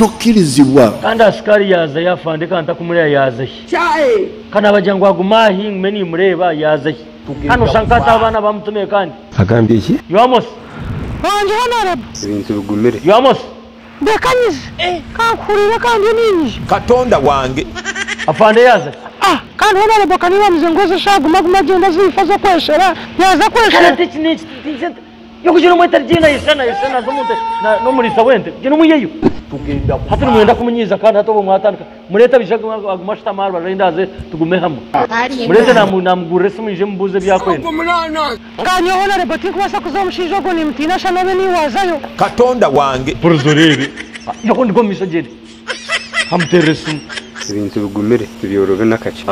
tokkirizibwa kandi asikari yaza yafande kanta kumulya yaza chae kana bajangu agumahi meni mureba yaza hano shankata abana bamutume kandi agambye iki Yamos Wanje honorable ibintu bigumere Yamos Bekanyize kankurira kandi ninji Katonda wange afande yaza kandi honorable kaniba mzengoze shaguma gumagenda zifaza kweshera yaza kweshera yo kugira umwe tarjina yesana zomunte no muri sawente gino muyeyo tugenda hatu mwenda kumunyiza kandi hatobo mwatandika mureta bishaga agumashita marwa rendaze tugume hamwe mureta namugure simuje mbuze byakwenda kanyo honorable tikubasa kuzomushijo go nimtina shanabe ni wazayo Katonda wange porozorebe yo ndigo misogere hamteresu ibintu bigumere tubiyorobe nakaci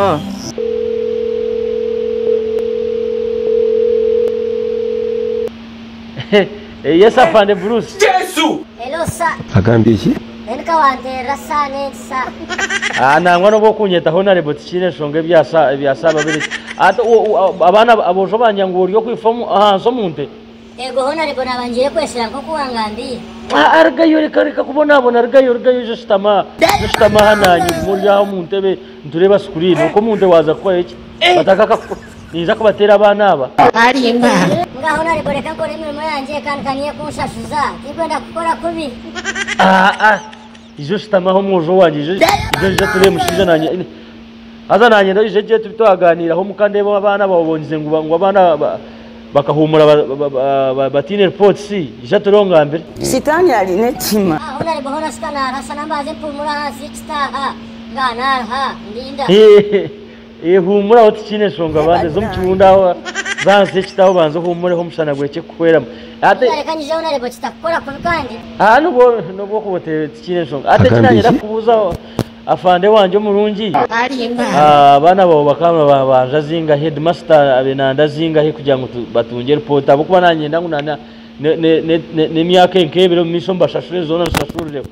yes afande Bruce Yesu Hello sir agambye iki Enka wante rasane sir nangwa no bokunyeta honorable tikine shonge byasaba biri ata abana abojo banyangura yo kwifomu so munte Ego honorable nabangiye kweshera nko kuwangambiye argayo reka kubona abona argayo justama hananyi muryaho muntebe ntureba screen uko munte waza kwa iki bataka niza kubatera abana aba arimba ngaho honorable reka nkore imirimo yanjye kandi kaniye kunshashuza kikwenda gukora kubi justama ho mujo wanje je turi mushije nanye azananye ndo je tubitwaganira ho mukandebo abana babonze ngo abana bakahumura batine reports je turonga mbere sitani ali netima honorable hona skana hasana mbaze pumura hasi kitaha ngana ha ndinda humura otikine shonga bande zo mukibunda zanse kitaho banze humure ho mushana gweke kwera ate rekanyije honorable kitakora kubikandi nubo kubote tikine shonga ate kinanyira kubuza afande wanje murungi abana babo bakama banja zinga headmaster abenanda zinga he kugira ngo batunge report abo kuba nanyenda ngunana ne myaka nkebero misho mbashashure zona nsashurire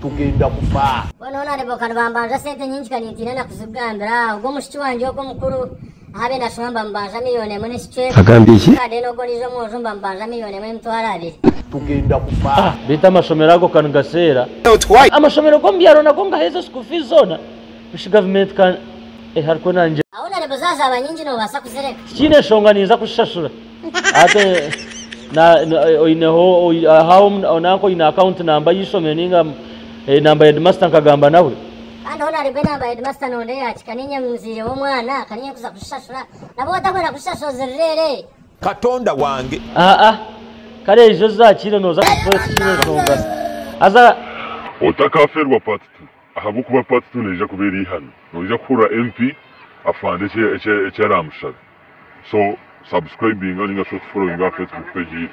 tugenda kufa bona honorable kan bambanja sente nyinshi kanitina nakuzibwambira ubwo mushiki wanje uko mukuru habe nashamba mbanja miliyoni mwe n'icyo agambye iki kandi no gorizo mujo mbanja miliyoni mwe mtwarari tugenda kufa bita amashomero ago kangasera amashomero ko mbyaro nako ngaheza school fees zona bishi government kan hariko nanje honorable zaza abanyinji no basa kuzereka kine shonga niza kushashura ate na ineho how onako ina account number yisome ninga number headmaster nkagamba nawe kandi honorable number headmaster nonde yakikaninya muzire wo mwana kaninya kuza kushashura nabo batakwenda kushashoza rere Katonda wange kare izo zakire noza kufatira shonga aza otakaferwa part 2 ahabu kuba part 2 neja kubera ihano noja kura MP afande cye ramusha so subscribing on your following our Facebook page